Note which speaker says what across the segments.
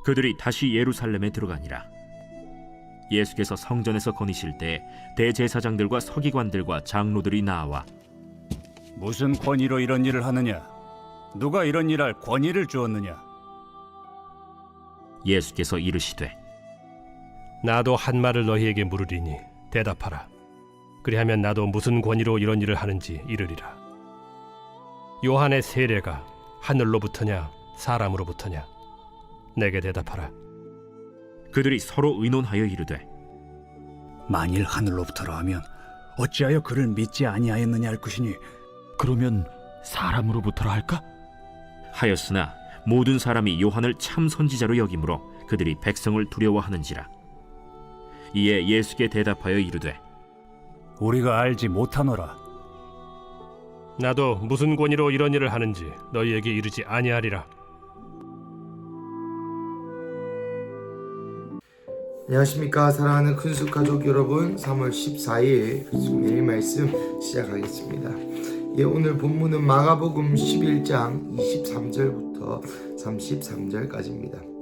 Speaker 1: 그들이 다시 예루살렘에 들어가니라. 예수께서 성전에서 거니실 때 대제사장들과 서기관들과 장로들이 나와
Speaker 2: 무슨 권위로 이런 일을 하느냐? 누가 이런 일할 권위를 주었느냐?
Speaker 1: 예수께서 이르시되
Speaker 3: 나도 한 말을 너희에게 물으리니 대답하라. 그리하면 나도 무슨 권위로 이런 일을 하는지 이르리라. 요한의 세례가 하늘로부터냐 사람으로부터냐? 내게 대답하라.
Speaker 1: 그들이 서로 의논하여 이르되
Speaker 2: 만일 하늘로부터라 하면 어찌하여 그를 믿지 아니하였느냐 할 것이니
Speaker 4: 그러면 사람으로부터라 할까?
Speaker 1: 하였으나 모든 사람이 요한을 참 선지자로 여기므로 그들이 백성을 두려워하는지라. 이에 예수께 대답하여 이르되
Speaker 2: 우리가 알지 못하노라.
Speaker 3: 나도 무슨 권위로 이런 일을 하는지 너희에게 이르지 아니하리라.
Speaker 5: 안녕하십니까 사랑하는 큰숙 가족 여러분, 3월 14일 매일 말씀 시작하겠습니다. 오늘 본문은 마가복음 11장 23절부터 33절까지입니다.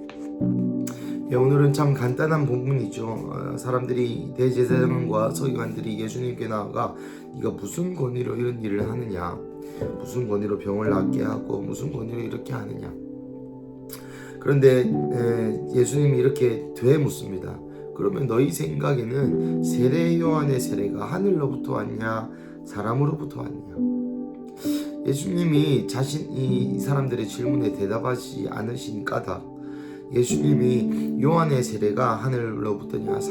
Speaker 5: 오늘은 참 간단한 본문이죠. 사람들이 대제사장과 서기관들이 예수님께 나아가 네가 무슨 권위로 이런 일을 하느냐, 무슨 권위로 병을 낫게 하고 무슨 권위로 이렇게 하느냐. 그런데 예수님이 이렇게 되묻습니다. 그러면 너희 생각에는 세례 요한의 세례가 하늘로부터 왔냐 사람으로부터 왔냐? 예수님이 이 사람들의 질문에 대답하지 않으신 까닭, 예수님이 요한의 세례가 하늘로부터냐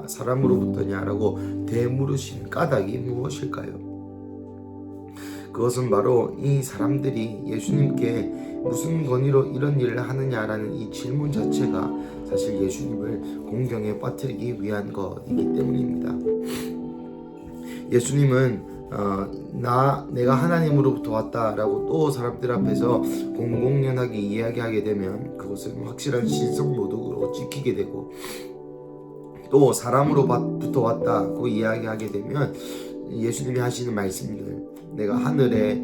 Speaker 5: 사람으로부터냐라고 되물으신 까닭이 무엇일까요? 그것은 바로 이 사람들이 예수님께 무슨 권위로 이런 일을 하느냐라는 이 질문 자체가 사실 예수님을 공경에 빠뜨리기 위한 것이기 때문입니다. 예수님은 내가 하나님으로부터 왔다라고 또 사람들 앞에서 공공연하게 이야기하게 되면 그것은 확실한 신성 모독으로 찍히게 되고, 또 사람으로부터 왔다고 이야기하게 되면 예수님이 하시는 말씀들, 내가 하늘의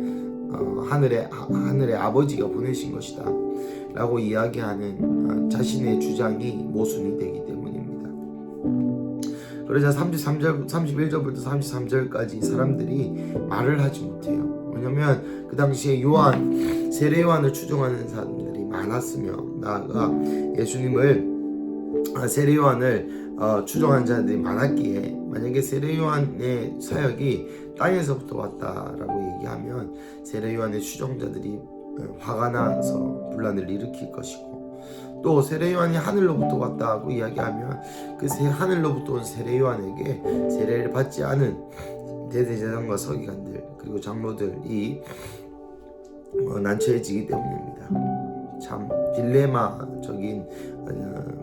Speaker 5: 아버지가 보내신 것이다 라고 이야기하는 자신의 주장이 모순이 되기 때문입니다. 그러자 31절부터 33절까지 사람들이 말을 하지 못해요. 왜냐하면 그 당시에 세례 요한을 추종하는 사람들이 많았으며, 나아가 예수님을 세례 요한을 추종하는 자들이 많았기에, 만약에 세례 요한의 사역이 땅에서부터 왔다라고 얘기하면 세례 요한의 추종자들이 화가 나서 분란을 일으킬 것이고, 또 세례 요한이 하늘로부터 왔다고 이야기하면 그 하늘로부터 온 세례 요한에게 세례를 받지 않은 대제사장과 서기관들 그리고 장로들이 난처해지기 때문입니다. 참 딜레마적인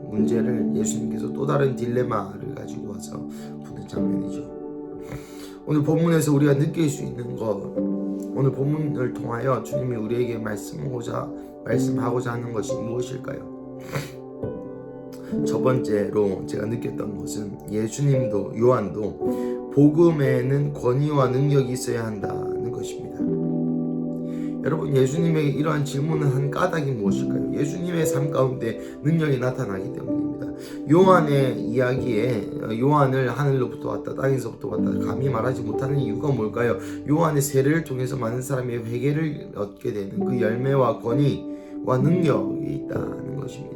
Speaker 5: 문제를 예수님께서 또 다른 딜레마를 가지고 와서 푸는 장면이죠. 오늘 본문에서 우리가 느낄 수 있는 것, 오늘 본문을 통하여 주님이 우리에게 말씀하고자 하는 것이 무엇일까요? 첫 번째로 제가 느꼈던 것은 요한도 복음에는 권위와 능력이 있어야 한다는 것입니다. 여러분, 예수님에게 이러한 질문을 한 까닭이 무엇일까요? 예수님의 삶 가운데 능력이 나타나기 때문입니다. 요한의 이야기에 요한을 하늘로부터 왔다 땅에서부터 왔다 감히 말하지 못하는 이유가 뭘까요? 요한의 세례를 통해서 많은 사람이 회개를 얻게 되는 그 열매와 권위와 능력이 있다는 것입니다.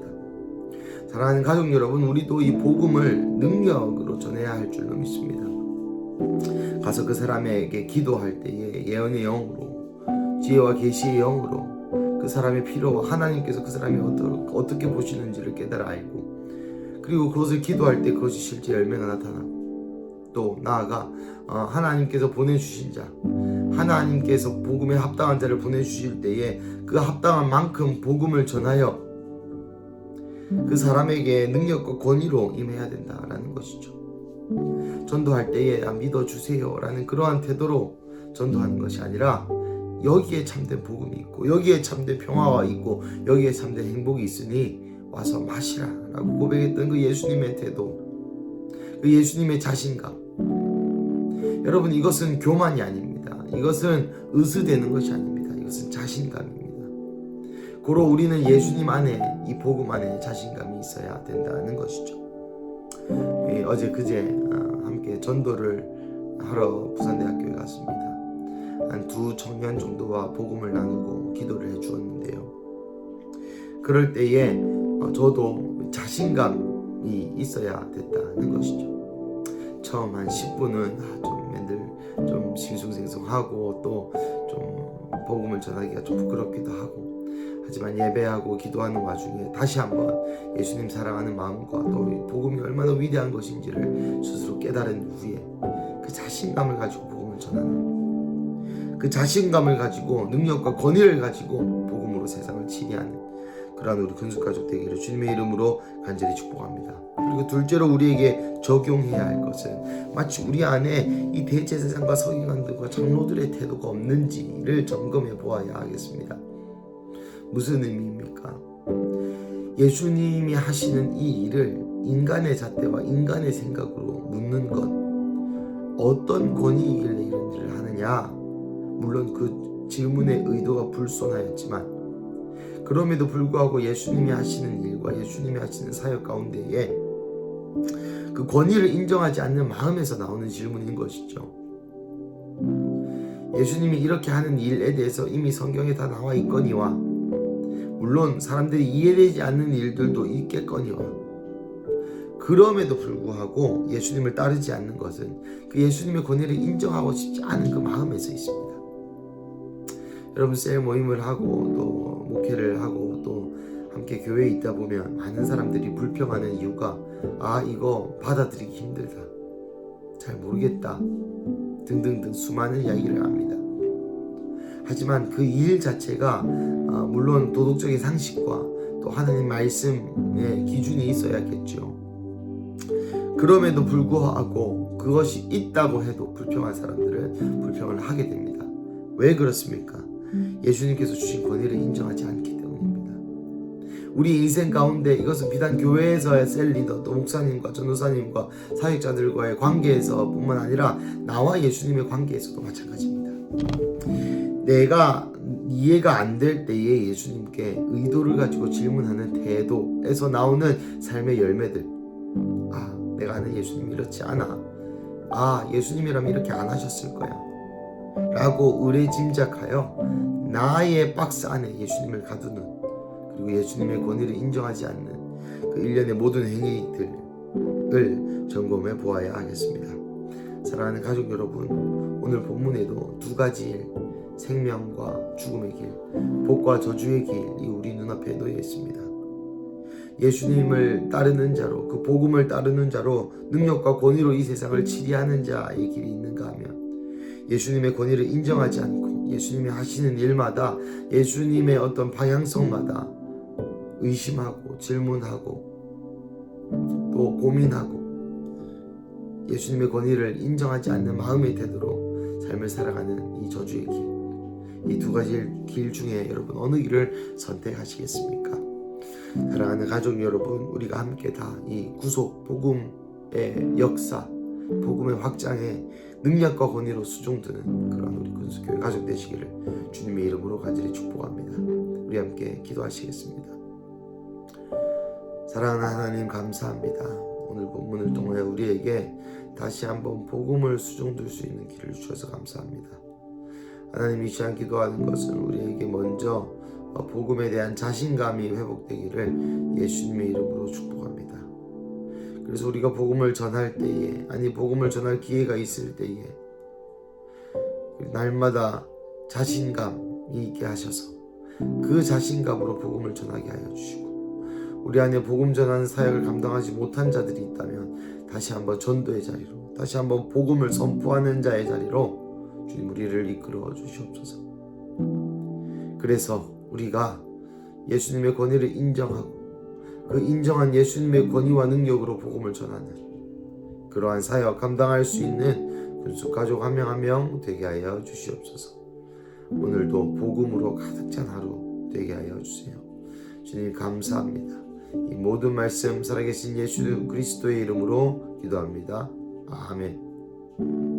Speaker 5: 사랑하는 가족 여러분, 우리도 이 복음을 능력으로 전해야 할 줄로 믿습니다. 가서 그 사람에게 기도할 때에 예언의 영으로, 지혜와 계시의 영으로 그 사람의 필요와 하나님께서 그 사람이 어떻게 보시는지를 깨달아 알고, 그리고 그것을 기도할 때 그것이 실제 열매가 나타나고, 또 나아가 하나님께서 보내주신 자, 하나님께서 복음에 합당한 자를 보내주실 때에 그 합당한 만큼 복음을 전하여 그 사람에게 능력과 권위로 임해야 된다라는 것이죠. 전도할 때에 믿어주세요 라는 그러한 태도로 전도하는 것이 아니라, 여기에 참된 복음이 있고 여기에 참된 평화가 있고 여기에 참된 행복이 있으니 와서 마시라 라고 고백했던 그 예수님의 태도, 그 예수님의 자신감, 여러분, 이것은 교만이 아닙니다. 이것은 의수되는 것이 아닙니다. 이것은 자신감입니다. 고로 우리는 예수님 안에, 이 복음 안에 자신감이 있어야 된다는 것이죠. 어제 그제 함께 전도를 하러 부산대학교에 갔습니다. 한 2 청년 정도와 복음을 나누고 기도를 해 주었는데요. 그럴 때에 저도 자신감이 있어야 됐다는 것이죠. 처음 한 10분은 좀 싱숭생숭하고 또 좀 복음을 전하기가 좀 부끄럽기도 하고, 하지만 예배하고 기도하는 와중에 다시 한번 예수님 사랑하는 마음과 또 복음이 얼마나 위대한 것인지를 스스로 깨달은 후에 그 자신감을 가지고 복음을 전하는, 그 자신감을 가지고 능력과 권위를 가지고 복음으로 세상을 치리하는 그러한 우리 근숙가족 되기를 주님의 이름으로 간절히 축복합니다. 그리고 둘째로 우리에게 적용해야 할 것은 마치 우리 안에 이 대제사장과 서기관들과 장로들의 태도가 없는지를 점검해 보아야 하겠습니다. 무슨 의미입니까? 예수님이 하시는 이 일을 인간의 잣대와 인간의 생각으로 묻는 것, 어떤 권위이길래 이런 일을 하느냐? 물론 그 질문의 의도가 불손하였지만 그럼에도 불구하고 예수님이 하시는 일과 예수님이 하시는 사역 가운데에 그 권위를 인정하지 않는 마음에서 나오는 질문인 것이죠. 예수님이 이렇게 하는 일에 대해서 이미 성경에 다 나와 있거니와, 물론 사람들이 이해되지 않는 일들도 있겠거니와, 그럼에도 불구하고 예수님을 따르지 않는 것은 그 예수님의 권위를 인정하고 싶지 않은 그 마음에서 있습니다. 여러분, 셀 모임을 하고 또 목회를 하고 또 함께 교회에 있다 보면 많은 사람들이 불평하는 이유가 이거 받아들이기 힘들다, 잘 모르겠다 등등등 수많은 이야기를 합니다. 하지만 그 일 자체가 물론 도덕적인 상식과 또 하나님 말씀의 기준이 있어야겠죠. 그럼에도 불구하고 그것이 있다고 해도 불평한 사람들은 불평을 하게 됩니다. 왜 그렇습니까? 예수님께서 주신 권위를 인정하지 않기 때문입니다. 우리 인생 가운데 이것은 비단 교회에서의 셀리더, 또 목사님과 전도사님과 사역자들과의 관계에서 뿐만 아니라 나와 예수님의 관계에서도 마찬가지입니다. 내가 이해가 안 될 때에 예수님께 의도를 가지고 질문하는 태도에서 나오는 삶의 열매들, 내가 아는 예수님이 이렇지 않아, 예수님이라면 이렇게 안 하셨을 거야 라고 의뢰짐작하여 나의 박스 안에 예수님을 가두는, 그리고 예수님의 권위를 인정하지 않는 그 일련의 모든 행위들을 점검해 보아야 하겠습니다. 사랑하는 가족 여러분, 오늘 본문에도 2가지 일, 생명과 죽음의 길, 복과 저주의 길이 우리 눈앞에 놓여 있습니다. 예수님을 따르는 자로, 그 복음을 따르는 자로 능력과 권위로 이 세상을 치리하는 자의 길이 있는가 하면, 예수님의 권위를 인정하지 않고 예수님이 하시는 일마다 예수님의 어떤 방향성마다 의심하고 질문하고 또 고민하고 예수님의 권위를 인정하지 않는 마음의 태도로 삶을 살아가는 이 저주의 길, 이 2가지 길 중에 여러분 어느 길을 선택하시겠습니까? 사랑하는 가족 여러분, 우리가 함께 다 이 구속 복음의 역사, 복음의 확장에 능력과 권위로 수종드는 그런 우리 근수교회 가족 되시기를 주님의 이름으로 간절히 축복합니다. 우리 함께 기도하시겠습니다. 사랑하는 하나님, 감사합니다. 오늘 본문을 통해 우리에게 다시 한번 복음을 수종들 수 있는 길을 주셔서 감사합니다. 하나님, 이 시간 기도하는 것은 우리에게 먼저 복음에 대한 자신감이 회복되기를 예수님의 이름으로 축복합니다. 그래서 우리가 복음을 전할 때에, 복음을 전할 기회가 있을 때에 날마다 자신감이 있게 하셔서 그 자신감으로 복음을 전하게 하여 주시고, 우리 안에 복음 전하는 사역을 감당하지 못한 자들이 있다면 다시 한번 전도의 자리로, 다시 한번 복음을 선포하는 자의 자리로 주님 우리를 이끌어 주시옵소서. 그래서 우리가 예수님의 권위를 인정하고 그 인정한 예수님의 권위와 능력으로 복음을 전하는 그러한 사역 감당할 수 있는 근숙 가족 한 명 한 명 되게 하여 주시옵소서. 오늘도 복음으로 가득 찬 하루 되게 하여 주세요. 주님 감사합니다. 이 모든 말씀 살아계신 예수 그리스도의 이름으로 기도합니다. 아멘.